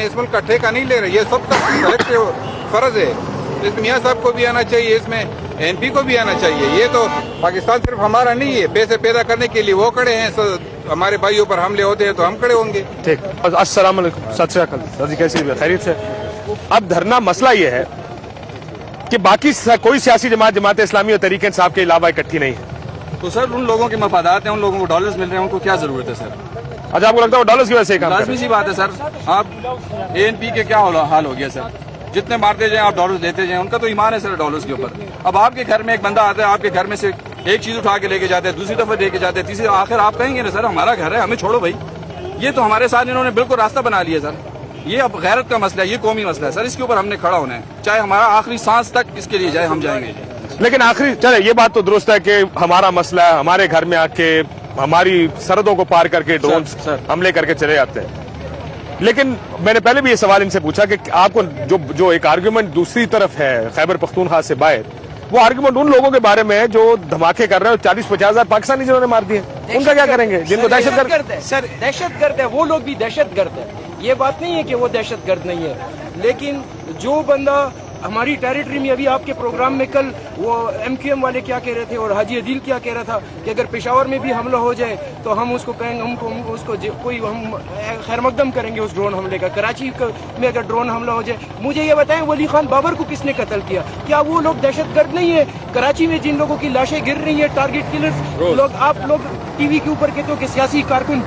اس ملک کا ٹھیکہ نہیں لے رہے. یہ سب کا کلیکٹیو فرض ہے. اس میاں صاحب کو بھی آنا چاہیے, اس میں این پی کو بھی آنا چاہیے. یہ تو پاکستان صرف ہمارا نہیں ہے, پیسے پیدا کرنے کے لیے وہ کھڑے ہیں, ہمارے بھائیوں پر حملے ہوتے ہیں تو ہم کھڑے ہوں گے. ٹھیک. السلام علیکم. ست شری اکال سر جی, کیسی خیریت سے؟ اب دھرنا مسئلہ یہ ہے کہ باقی کوئی سیاسی جماعت اسلامی اور تحریک انصاف کے علاوہ اکٹھی نہیں ہے. تو سر ان لوگوں کے مفادات ہیں, ان لوگوں کو ڈالرز مل رہے ہیں, ان کو کیا ضرورت ہے سر؟ اچھا, آپ کو لگتا ہے وہ ڈالرز کی وجہ سے کام کر رہے ہیں؟ لازمی سی بات ہے سر. آپ اے این پی کے کیا حال ہو گیا سر؟ جتنے مارتے جائیں آپ ڈالرز دیتے جائیں, ان کا تو ایمان ہے سر ڈالرز کے اوپر. اب آپ کے گھر میں ایک بندہ آتا ہے, آپ کے گھر میں سے ایک چیز اٹھا کے لے کے جاتے ہیں, دوسری دفعہ دے کے جاتے ہیں, تیسری آخر آپ کہیں گے نا سر ہمارا گھر ہے, ہمیں چھوڑو بھائی. یہ تو ہمارے ساتھ انہوں نے بالکل راستہ بنا لیا سر. یہ اب غیرت کا مسئلہ ہے, یہ قومی مسئلہ ہے سر. اس کے اوپر ہم نے کھڑا ہونا ہے, چاہے ہمارا آخری سانس تک اس کے لیے جائے, ہم جائیں گے. لیکن آخری چلے یہ بات تو درست ہے کہ ہمارا مسئلہ ہے, ہمارے گھر میں آ کے ہماری سرحدوں کو پار کر کے ڈرون حملے کر کے چلے جاتے ہیں. لیکن میں نے پہلے بھی یہ سوال ان سے پوچھا کہ آپ کو جو ایک آرگیومنٹ دوسری طرف ہے خیبر پختونخوا سے باہر, وہ آرگیومنٹ ان لوگوں کے بارے میں ہے جو دھماکے کر رہے ہیں, 40-50 ہزار پاکستانی جنہوں نے مار دیے, ان کا کیا کریں گے؟ جن کو دہشت گرد سر دہشت گرد ہے, وہ لوگ بھی دہشت گرد ہے. یہ بات نہیں ہے کہ وہ دہشت گرد نہیں ہے, لیکن جو بندہ ہماری ٹیریٹری میں, ابھی آپ کے پروگرام میں کل وہ ایم کیو ایم والے کیا کہہ رہے تھے اور حاجی عدیل کیا کہہ رہا تھا کہ اگر پشاور میں بھی حملہ ہو جائے تو ہم اس کو کہیں گے, ہم خیر مقدم کریں گے اس ڈرون حملے کا. کراچی میں اگر ڈرون حملہ ہو جائے, مجھے یہ بتائیں ولی خان بابر کو کس نے قتل کیا؟ کیا وہ لوگ دہشت گرد نہیں ہے؟ کراچی میں جن لوگوں کی لاشیں گر رہی ہیں, ٹارگیٹ کلرز لوگ, آپ لوگ ٹی وی کے اوپر کہتے ہو کہ سیاسی کارکن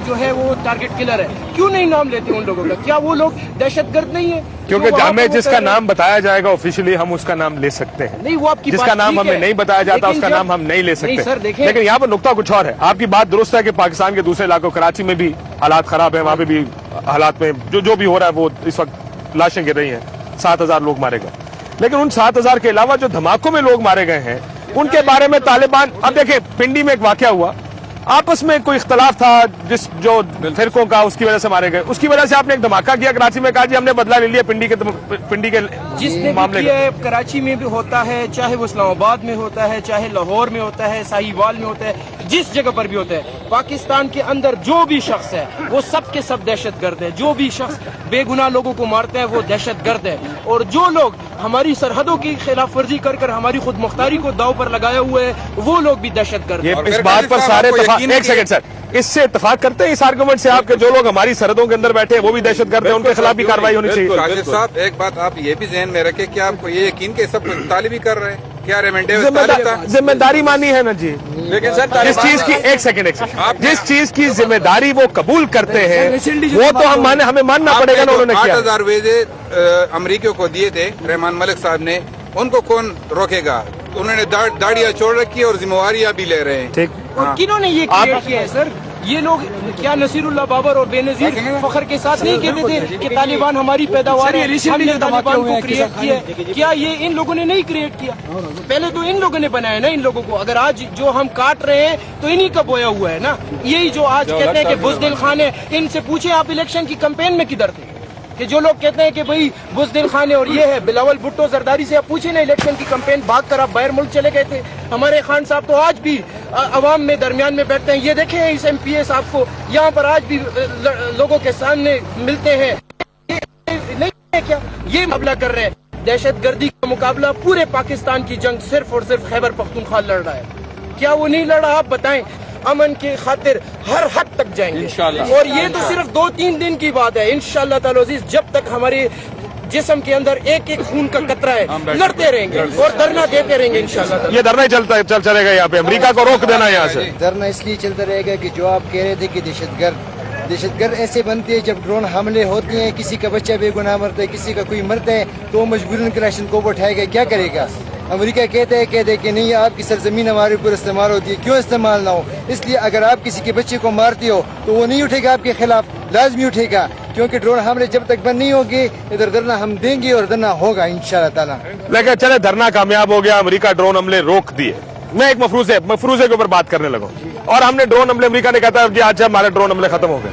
جو ہے وہ ٹارگیٹ کلر ہے, کیوں نہیں نام لیتے ان لوگوں کا؟ کیا وہ لوگ دہشت گرد نہیں ہے؟ کیونکہ ہمیں جس کا نام بتایا جائے گا آفیشلی ہم اس کا نام لے سکتے ہیں. نہیں, وہ آپ کی جس کا نام ہمیں نہیں بتایا جاتا اس کا نام ہم نہیں لے سکتے. لیکن یہاں پر نقطہ کچھ اور ہے. آپ کی بات درست ہے کہ پاکستان کے دوسرے علاقوں, کراچی میں بھی حالات خراب ہیں, وہاں پہ بھی حالات میں جو بھی ہو رہا ہے وہ اس وقت لاشیں گر رہی ہیں, 7,000 لوگ مارے گئے. لیکن ان 7,000 کے علاوہ جو دھماکوں میں لوگ مارے گئے ہیں ان کے بارے میں طالبان, اب دیکھیں پنڈی میں ایک واقعہ ہوا, آپس میں کوئی اختلاف تھا جو فرقوں کا, اس کی وجہ سے مارے گئے. اس کی وجہ سے آپ نے ایک دھماکہ کیا کراچی میں, کہا جی ہم نے بدلہ لے لیا پنڈی کے جس نے معاملے کیا ہے. کراچی میں بھی ہوتا ہے, چاہے وہ اسلام آباد میں ہوتا ہے, چاہے لاہور میں ہوتا ہے, ساہیوال میں ہوتا ہے, جس جگہ پر بھی ہوتا ہے. پاکستان کے اندر جو بھی شخص ہے وہ سب کے سب دہشت گرد ہے. جو بھی شخص بے گناہ لوگوں کو مارتا ہے وہ دہشت گرد ہے. اور جو لوگ ہماری سرحدوں کی خلاف ورزی کر کر ہماری خود مختاری کو داؤ پر لگائے ہوئے ہیں وہ لوگ بھی دہشت گرد ہیں. اس بات پر سارے ایک سیکنڈ سر, اس سے اتفاق کرتے ہیں اس آرگومنٹ سے آپ کے جو لوگ ہماری سرحدوں کے اندر بیٹھے ہیں وہ بھی دہشت گرد ہیں, ان کے خلاف بھی کارروائی ہونی چاہیے. راجد صاحب ایک بات آپ یہ بھی ذہن میں رکھیں کہ آپ کو یہ یقین کہ سب طالب ہی کر رہے ہیں, کیا ذمہ داری مانی ہے نا جی. لیکن سر جس چیز کی ایک سیکنڈ جس چیز کی ذمہ داری وہ قبول کرتے ہیں وہ تو ہمیں ماننا پڑے گا نا. انہوں نے 8,000 ویزے امریکیوں کو دیے تھے رحمان ملک صاحب نے, ان کو کون روکے گا؟ انہوں نے داڑیاں چھوڑ رکھی اور ذمہ داریاں بھی لے رہے ہیں. ٹھیک, کنہوں نے یہ کریٹ کیا ہے سر؟ یہ لوگ کیا نصیر اللہ بابر اور بے نظیر فخر کے ساتھ نہیں کہتے تھے کہ طالبان ہماری پیداوار ہے, ہم نے طالبان کو کریٹ کیا ہے؟ کیا یہ ان لوگوں نے نہیں کریٹ کیا؟ پہلے تو ان لوگوں نے بنایا نا ان لوگوں کو. اگر آج جو ہم کاٹ رہے ہیں تو انہی کا بویا ہوا ہے نا. یہی جو آج کہتے ہیں کہ بزدل خان ہے, ان سے پوچھیں آپ الیکشن کی کمپین میں کدھر تھے؟ کہ جو لوگ کہتے ہیں کہ بھئی بزدل خان ہے اور یہ ہے, بلاول بھٹو زرداری سے آپ پوچھیں نا, الیکشن کی کمپین بھاگ کر آپ باہر ملک چلے گئے تھے. ہمارے خان صاحب تو آج بھی عوام میں درمیان میں بیٹھتے ہیں. یہ دیکھیں اس ایم پی اے صاحب کو یہاں پر آج بھی لوگوں کے سامنے ملتے ہیں. نہیں ہے کیا یہ مقابلہ کر رہے ہیں؟ دہشت گردی کا مقابلہ پورے پاکستان کی جنگ صرف اور صرف خیبر پختونخوا لڑ رہا ہے. کیا وہ نہیں لڑ رہا؟ آپ بتائیں. امن کی خاطر ہر حد تک جائیں گے اور یہ تو صرف 2-3 دن کی بات ہے. انشاءاللہ تعالی عزیز جب تک ہمارے جسم کے اندر ایک ایک خون کا قطرہ ہے لڑتے رہیں گے اور دھرنا دیتے رہیں گے انشاءاللہ. یہ دھرنا چلے گا یہاں پہ, امریکہ کو روک دینا یہاں سے. دھرنا اس لیے چلتا رہے گا کہ جو آپ کہہ رہے تھے کہ دہشت گرد ایسے بنتے ہیں جب ڈرون حملے ہوتے ہیں, کسی کا بچہ بے گناہ مرتا ہے, کسی کا کوئی مرتا ہے تو وہ مجبوراً کلاشن کوپ اٹھائے گا. کیا کرے گا؟ امریکہ کہتے ہیں کہ نہیں آپ کی سرزمین ہمارے اوپر استعمال ہوتی ہے, کیوں استعمال نہ ہو؟ اس لیے اگر آپ کسی کے بچے کو مارتے ہو تو وہ نہیں اٹھے گا آپ کے خلاف, لازمی اٹھے گا, کیونکہ ڈرون حملے جب تک بند نہیں ہوگی ادھر دھرنا ہم دیں گے اور دھرنا ہوگا انشاءاللہ تعالیٰ. لیکن چلے دھرنا کامیاب ہو گیا, امریکہ ڈرون حملے روک دیے. میں ایک مفروضے کے اوپر بات کرنے لگا اور ہم نے ڈرون حملے, امریکہ نے کہتا ہے جی آج ہمارے ڈرون حملے ختم ہو گئے.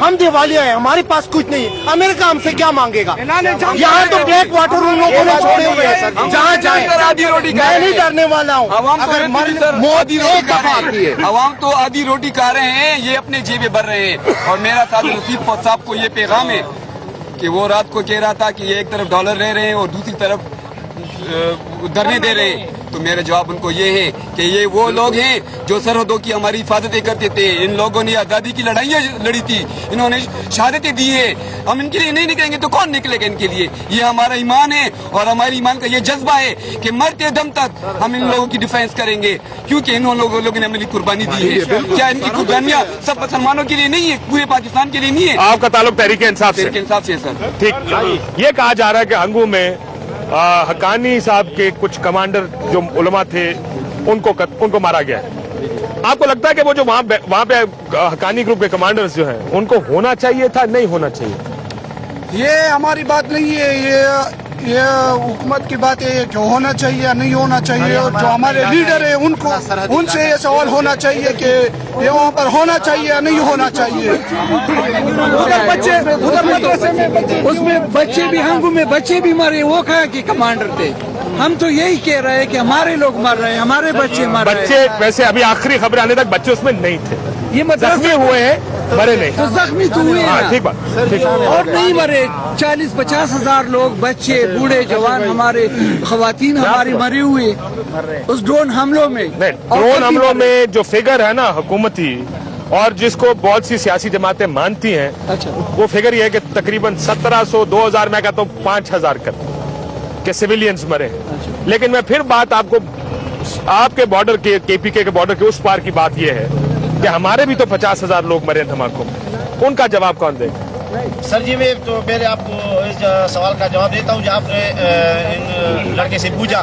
ہم دیوالیہ ہیں, ہمارے پاس کچھ نہیں ہے. امریکہ ہم سے کیا مانگے گا؟ یہاں تو بلیک واٹر ان لوگوں نے چھوڑے ہوئے ہیں, جہاں جائیں. میں نہیں ڈرنے والا ہوں. اگر موت ایک دفعہ آتی ہے, عوام تو آدھی روٹی کھا رہے ہیں, یہ اپنے جیبیں بھر رہے ہیں. اور میرا ساتھ نصیب فوج صاحب کو یہ پیغام ہے کہ وہ رات کو کہہ رہا تھا کہ یہ ایک طرف ڈالر لے رہے ہیں اور دوسری طرف دھرنے دے رہے ہیں. تو میرا جواب ان کو یہ ہے کہ یہ وہ لوگ ہیں جو سرحدوں کی ہماری حفاظتیں کرتے تھے. ان لوگوں نے آزادی کی لڑائیاں لڑی تھی, انہوں نے شہادتیں دی ہے. ہم ان کے لیے نہیں نکلیں گے تو کون نکلے گا ان کے لیے؟ یہ ہمارا ایمان ہے اور ہمارے ایمان کا یہ جذبہ ہے کہ مرتے دم تک ہم ان لوگوں کی ڈیفینس کریں گے, کیونکہ ان لوگوں نے ہمیں قربانی دی ہے. کیا ان کی قربانیاں سب مسلمانوں کے لیے نہیں ہے, پورے پاکستان کے لیے نہیں ہے؟ آپ کا تعلق تحریک انصاف سے؟ تحریک انصاف سے سر. ٹھیک. یہ کہا جا رہا ہے کہ ہنگو میں حقانی صاحب کے کچھ کمانڈر جو علماء تھے ان کو مارا گیا ہے. آپ کو لگتا ہے کہ وہ جو وہاں پہ حقانی گروپ کے کمانڈرز جو ہیں ان کو ہونا چاہیے تھا, نہیں ہونا چاہیے؟ یہ ہماری بات نہیں ہے, یہ حکومت کی بات ہے کہ ہونا چاہیے یا نہیں ہونا چاہیے. اور جو ہمارے لیڈر ہیں ان سے یہ سوال ہونا چاہیے کہ یہ وہاں پر ہونا چاہیے یا نہیں ہونا چاہیے. اس میں بچے بھی, ہنگو میں بچے بھی مرے, وہ کہاں کے کمانڈر تھے؟ ہم تو یہی کہہ رہے ہیں کہ ہمارے لوگ مر رہے ہیں, ہمارے بچے مر رہے ہیں. بچے ویسے ابھی آخری خبر آنے تک بچے اس میں نہیں تھے, یہ زخمی ہوئے ہیں, مرے نہیں. تو زخمی تو ہوئے ہاں ٹھیک بات, اور نہیں مرے. 40-50 ہزار لوگ, بچے, بوڑھے, جوان, ہمارے خواتین ہماری مری ہوئی اس ڈرون حملوں میں. ڈرون حملوں میں جو فگر ہے نا حکومتی, اور جس کو بہت سی سیاسی جماعتیں مانتی ہیں, وہ فگر یہ ہے کہ تقریباً 1700, 2000, میں کہتا ہوں 5000 کے سویلینز مرے. لیکن میں پھر بات آپ کے بارڈر کے پی کے بارڈر کے اس پار کی بات یہ ہے کہ ہمارے بھی تو 50,000 لوگ مرے دھماکوں میں. ان کا جواب کون دے گا؟ سر جی میں تو پہلے آپ کو اس سوال کا جواب دیتا ہوں. جو آپ نے ان لڑکے سے پوچھا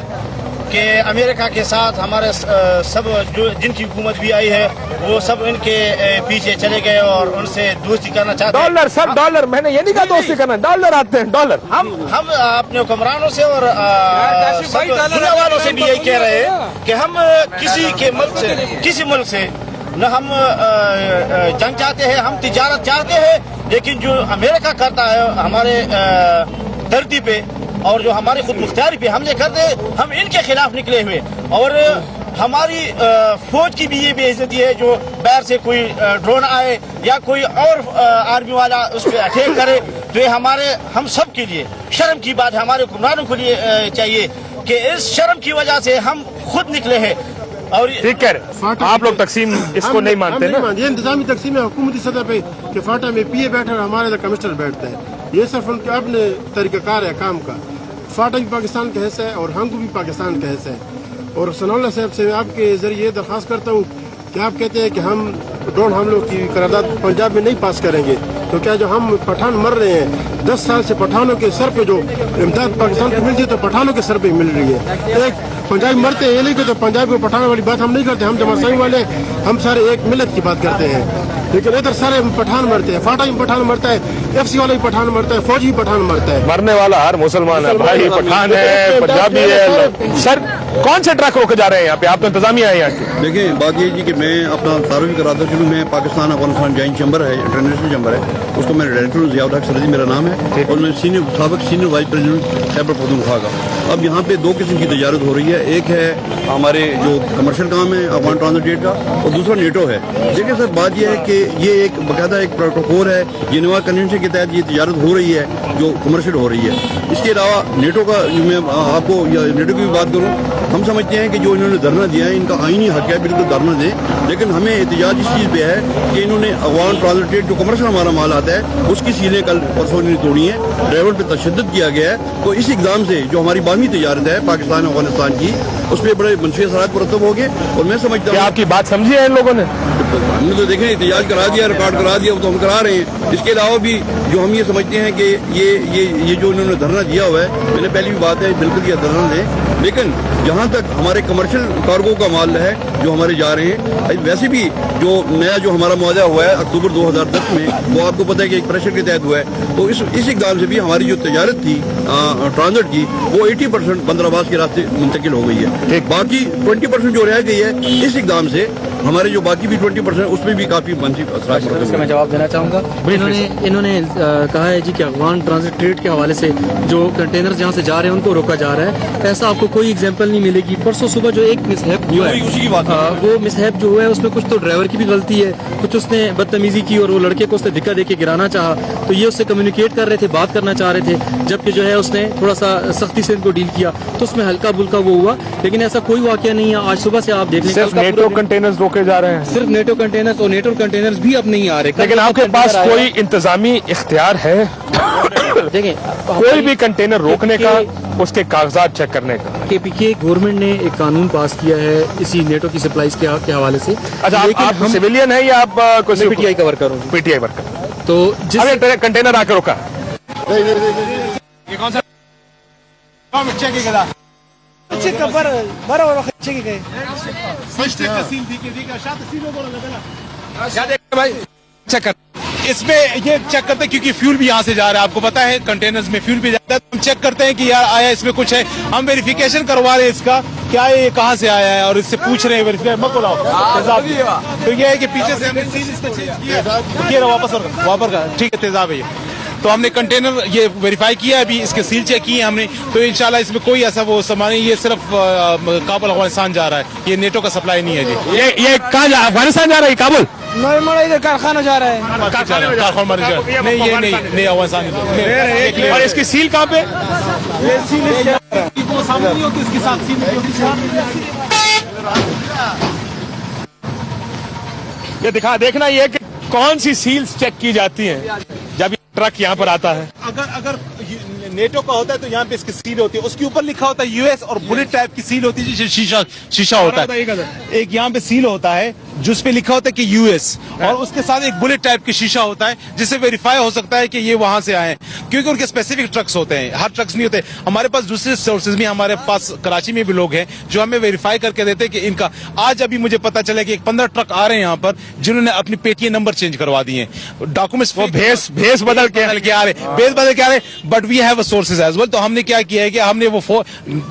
کہ امریکہ کے ساتھ ہمارے سب جن کی حکومت بھی آئی ہے وہ سب ان کے پیچھے چلے گئے اور ان سے دوستی کرنا چاہتے ہیں. ڈالر سب ڈالر, میں نے یہ نہیں کہا دوستی کرنا, ڈالر آتے ہیں ڈالر. ہم اپنے حکمرانوں سے اور دنیا والوں سے بھی یہی کہہ رہے ہیں کہ ہم کسی ملک سے نہ ہم جنگ چاہتے ہیں, ہم تجارت چاہتے ہیں. لیکن جو امریکہ کرتا ہے ہمارے دھرتی پہ اور جو ہماری خود مختاری پہ حملے کرتے ہیں, ہم ان کے خلاف نکلے ہوئے. اور ہماری فوج کی بھی یہ بے عزتی ہے جو باہر سے کوئی ڈرون آئے یا کوئی اور آرمی والا اس پہ اٹیک کرے, تو یہ ہم سب کے لیے شرم کی بات ہے. ہمارے حکمرانوں کے لیے چاہیے کہ اس شرم کی وجہ سے ہم خود نکلے ہیں. اور ٹھیک ہے, آپ لوگ تقسیم اس کو نہیں مانتے نا؟ یہ انتظامی تقسیم ہے حکومتی سطح پہ کہ فاٹا میں پی اے بیٹھا اور ہمارے کمسٹر بیٹھتا ہے. یہ صرف ان کے اپنے طریقہ کار ہے کام کا. فاٹا بھی پاکستان کا حصہ ہے اور ہنگو بھی پاکستان کا حصہ ہے. اور ثناء اللہ صاحب سے آپ کے ذریعے یہ درخواست کرتا ہوں کہ آپ کہتے ہیں کہ ہم ڈرون حملوں کی قرارداد پنجاب میں نہیں پاس کریں گے, تو کیا جو ہم پٹھان مر رہے ہیں 10 سال سے پٹھانوں کے سر پہ جو امداد پاکستان کو ملتی ہے تو پٹھانوں کے سر پہ مل رہی ہے. ایک پنجابی مرتے ہیں یہ نہیں کہ تو پنجاب کو پٹھانے والی بات ہم نہیں کرتے, ہم جماعتیں والے ہم سارے ایک ملت کی بات کرتے ہیں. لیکن ادھر سارے پٹھان مرتے ہیں, فاٹا بھی پٹھان مرتا ہے, ایف سی والا بھی پٹھان مرتا ہے, فوجی بھی پٹھان مرتا ہے. مرنے والا ہر مسلمان ہے بھائی, پٹھان ہے, پنجابی ہے. سر کون سے ٹرک روکے جا رہے ہیں یہاں پہ؟ آپ تو انتظامیہ ہے یہاں کی. دیکھیں بات یہ جی کہ میں اپنا تعارف کراتا چلوں. میں پاکستان افغانستان جوائنٹ چیمبر ہے, انٹرنیشنل چیمبر ہے, اس کو میں ڈائریکٹر ہوں. ضیاء الحق سرحدی میرا نام ہے اور میں سابق senior vice president Khyber Pakhtunkhwa کا. اب یہاں پہ 2 قسم کی تجارت ہو رہی ہے. ایک ہے ہمارے جو کمرشل کام ہے افغان ٹرانزٹ کا, اور دوسرا نیٹو ہے. دیکھیں سر بات یہ ہے کہ یہ ایک باقاعدہ ایک پروٹوکول ہے, جنیوا کنونشن کے تحت یہ تجارت ہو رہی ہے جو کمرشل ہو رہی ہے. اس کے علاوہ نیٹو کا میں آپ کو نیٹو کی بھی بات کروں, ہم سمجھتے ہیں کہ جو انہوں نے دھرنا دیا ہے ان کا آئینی حق ہے بالکل دھرنا دیں, لیکن ہمیں احتجاج اس چیز پہ ہے کہ انہوں نے افغان ٹرانزٹ جو کمرشل ہمارا مال آتا ہے اس کی سیلیں کل پرسوں نے توڑی ہیں. ڈرائیور پہ تشدد کیا گیا ہے. تو اس اقدام سے جو ہماری باہمی تجارت ہے پاکستان افغانستان کی, اس پہ بڑے منفی اثرات مرتب ہو گئے. اور میں سمجھتا ہوں آپ کی بات سمجھی ہے ان لوگوں نے, ہم نے تو دیکھیں احتجاج کرا دیا, ریکارڈ کرا دیا, وہ تو ہم کرا رہے ہیں. اس کے علاوہ بھی جو ہم یہ سمجھتے ہیں کہ یہ جو انہوں نے دھرنا دیا ہوا ہے, میں نے پہلی بھی بات ہے بالکل یہ دھرنا دیں, لیکن جہاں تک ہمارے کمرشل کارگو کا مال ہے جو ہمارے جا رہے ہیں. ویسے بھی جو نیا جو ہمارا معاہدہ ہوا ہے اکتوبر 2010 میں، وہ آپ کو پتہ ہے کہ ایک پریشر کے تحت ہوا ہے. تو اس اقدام سے بھی ہماری جو تجارت تھی ٹرانزٹ کی وہ 80% بندرآباد کے راستے منتقل ہو گئی ہے. باقی 20% جو رہ گئی ہے اس اقدام سے ہمارے جو باقی بھی 20% اس میں بھی کافی منفی اثرات پڑتے ہیں. اس کا میں جواب دینا چاہوں گا. انہوں نے کہا ہے جی کہ افغان ٹرانزٹ ٹریڈ کے حوالے سے جو کنٹینر جہاں سے جا رہے ہیں ان کو روکا جا رہا ہے. ایسا آپ کو کوئی ایگزامپل نہیں ملے گی. پرسوں صبح جو ایک مس ہیپ ہوا ہے وہ مس ہیپ جو ہوا ہے اس میں کچھ تو ڈرائیور کی بھی غلطی ہے، کچھ اس نے بدتمیزی کی اور وہ لڑکے کو اس نے دھکا دے کے گرانا چاہا. تو یہ اس سے کمیونیکیٹ کر رہے تھے، بات کرنا چاہ رہے تھے، جبکہ جو ہے اس نے تھوڑا سا سختی سے ان کو ڈیل کیا تو اس میں ہلکا بلکا وہ ہوا. لیکن ایسا کوئی واقعہ نہیں ہے. آج صبح سے آپ دیکھ لیں صرف نیٹو کنٹینرز روکے جا رہے ہیں، صرف نیٹو کنٹینرز، اور نیٹو کنٹینرز بھی اب نہیں آ رہے. لیکن آپ کے پاس کوئی انتظامی اختیار ہے دیکھیں کوئی بھی کنٹینر روکنے کا، اس کے کاغذات چیک کرنے کا؟ کے پی کے گورنمنٹ نے ایک قانون پاس کیا ہے اسی نیٹو کی سپلائیز کے حوالے سے. اچھا آپ سویلین ہیں یا آپ پی ٹی آئی کا ورکر ہوں؟ P T I worker. تو جس کنٹینر آ کے روکا اس میں یہ چیک کرتے ہیں کیونکہ فیول بھی یہاں سے جا رہا ہے. آپ کو پتا ہے کنٹینرز میں فیول بھی جاتا ہے. ہم چیک کرتے ہیں کہ یار آیا اس میں کچھ ہے. ہم ویریفیکیشن کروا رہے ہیں اس کا کیا یہ کہاں سے آیا ہے اور اس سے پوچھ رہے ہیں ویریفیکیشن مت بلاؤ. تو یہ ہے کہ پیچھے سے ہم نے سیل اس کا چینج کیا واپس ٹھیک ہے تیزاب ہے. تو ہم نے کنٹینر یہ ویریفائی کیا ابھی اس کے سیل چیک کیے ہم نے. تو انشاءاللہ اس میں کوئی ایسا وہ سامان نہیں. یہ صرف کابل افغانستان جا رہا ہے. یہ نیٹو کا سپلائی نہیں ہے جی. یہ کہاں افغانستان جا رہا ہے؟ کابل ادھر کارخانہ جا رہا ہے. نہیں یہ نہیں افغانستان. اور اس کی سیل کہاں پہ؟ یہ دیکھنا یہ کہ کون سی سیلز چیک کی جاتی ہیں جب یہ ٹرک یہاں پر آتا ہے. اگر نیٹو کا ہوتا ہے تو یہاں پہ اس کی سیل ہوتی ہے. اس کے اوپر لکھا ہوتا ہے یو ایس اور بلٹ ٹائپ کی سیل ہوتی ہے جس شیشہ ہوتا ہے. ایک یہاں پہ سیل ہوتا ہے جس پہ لکھا ہوتا ہے کہ یو ایس اور اس کے ساتھ ایک بلٹ ٹائپ کی شیشہ ہوتا ہے جس سے ویریفائی ہو سکتا ہے کہ یہ وہاں سے آئے ہیں. کیونکہ ان کے اسپیسیفک ٹرکس ہوتے ہیں، ہر ٹرکس نہیں ہوتے. ہمارے پاس دوسرے سورسز بھی، ہمارے پاس کراچی میں بھی لوگ ہیں جو ہمیں ویریفائی کر کے دیتے ہیں کہ ان کا. آج ابھی مجھے پتا چلا کہ 15 ٹرک آ رہے ہیں یہاں پر جنہوں نے اپنی پیٹی نمبر چینج کروا دیے ہیں. ڈاکومنٹس بھیس بدل کے آ رہے but we have sources as well. تو ہم نے کیا کیا ہے کہ ہم نے وہ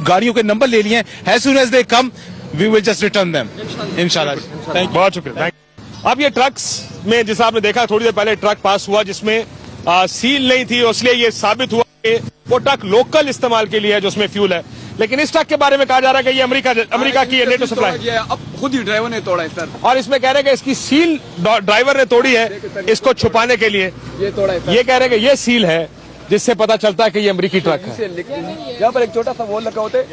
گاڑیوں کے نمبر لے لیے ہیں. As soon as they come we will just return them انشاءاللہ. بہت شکریہ. اب یہ ٹرکس میں جیسا آپ نے دیکھا تھوڑی دیر پہلے ٹرک پاس ہوا جس میں سیل نہیں تھی، اس لیے یہ ثابت ہوا کہ وہ ٹرک لوکل استعمال کے لیے ہے جو اس میں فیول ہے. لیکن اس ٹرک کے بارے میں کہا جا رہا ہے کہ یہ امریکہ کی نیٹو سپلائی. اب خود ہی ڈرائیور نے توڑا ہے سر. اور اس میں کہہ رہے کہ اس کی سیل ڈرائیور نے توڑی ہے اس کو چھپانے کے لیے. یہ کہہ رہے کہ یہ سیل ہے جس سے پتا چلتا ہے کہ یہ امریکی ٹرک ہے. یہاں پر ایک چھوٹا سا وہ لگا ہوتا ہے،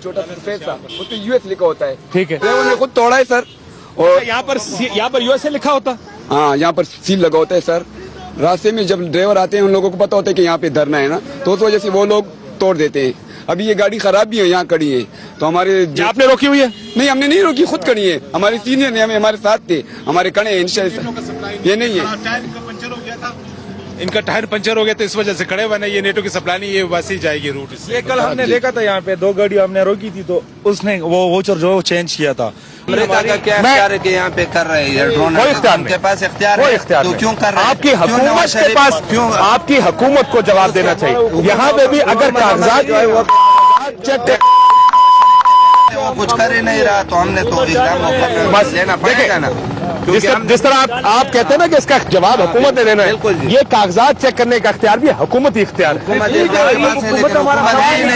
چھوٹا سا سفید سا، اس پہ یو ایس لکھا ہوتا ہے. ٹھیک ہے. ڈرائیور نے خود توڑا ہے سر. اور یہاں پر یو ایس اے لکھا ہوتا. ہاں یہاں پر سیل لگا ہوتا ہے سر. راستے میں جب ڈرائیور آتے ہیں ان لوگوں کو پتا ہوتا ہے کہ یہاں پہ دھرنا ہے نا، تو اس وجہ سے وہ لوگ توڑ دیتے ہیں. ابھی یہ گاڑی خراب بھی ہے، یہاں کڑی ہے. تو ہمارے آپ نے روکی ہوئی ہے؟ نہیں ہم نے نہیں روکی، خود کڑی ہے. ہمارے سینئر نے ہمارے ساتھ تھے، ہمارے کڑے ہیں. یہ نہیں ہے ان کا ٹائر پنچر ہو گیا تو اس وجہ سے کھڑے ہوئے نا. یہ نیٹو کی سپلائی نہیں، یہ ویسے ہی جائے گی روٹ. یہ کل ہم نے دیکھا تھا یہاں پہ 2 گاڑی ہم نے روکی تھی تو اس نے وہ ووچر جو چینج کیا تھا. امریکہ کا کیا اختیار ہے کہ یہاں پہ کر رہے ہیں ڈرون؟ ان کے پاس اختیار ہے تو کیوں کر رہے ہیں؟ آپ کی حکومت کے پاس، آپ کی حکومت کو جواب دینا چاہیے. یہاں پہ بھی اگر کاغذات کچھ کر ہی نہیں رہا تو ہم نے تو اقدام لینا پڑے گا نا. جس طرح آپ کہتے ہیں نا کہ اس کا جواب حکومت نے دینا ہے، یہ کاغذات چیک کرنے کا اختیار بھی حکومتی اختیار ہے.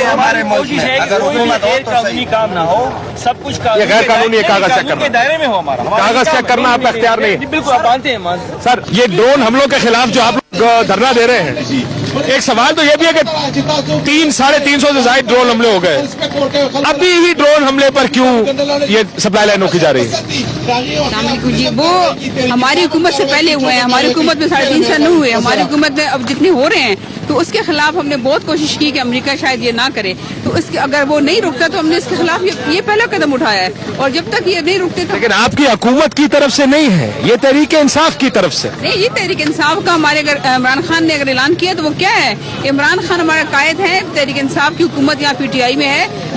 ہمارے ملک میں اگر حکومت قانونی کام نہ ہو، سب کچھ یہ غیر قانونی ہے. کاغذ چیک کرنا دائرے میں ہو ہمارا. کاغذ چیک کرنا آپ کا اختیار نہیں ہے. بالکل آپ مانتے ہیں سر. یہ ڈرون حملوں کے خلاف جو آپ لوگ دھرنا دے رہے ہیں، ایک سوال تو یہ بھی ہے کہ 300-350 سے زائد ڈرون حملے ہو گئے. ابھی ہی ڈرون حملے پر کیوں یہ سپلائی لائن روکی جا رہی ہے؟ جی وہ ہماری حکومت سے پہلے ہوئے ہیں. ہماری حکومت میں 3.5 سال نہیں ہوئے. ہماری حکومت میں اب جتنے ہو رہے ہیں تو اس کے خلاف ہم نے بہت کوشش کی کہ امریکہ شاید یہ نہ کرے. تو اس کے اگر وہ نہیں رکتا تو ہم نے اس کے خلاف یہ پہلا قدم اٹھایا ہے. اور جب تک یہ نہیں رکتے تو لیکن آپ کی حکومت کی طرف سے نہیں ہے، یہ تحریک انصاف کی طرف سے. نہیں، یہ تحریک انصاف کا ہمارے اگر عمران خان نے اگر اعلان کیا تو وہ کیا ہے؟ عمران خان ہمارا قائد ہے. تحریک انصاف کی حکومت یہاں PTI میں ہے.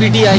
PTI,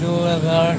2008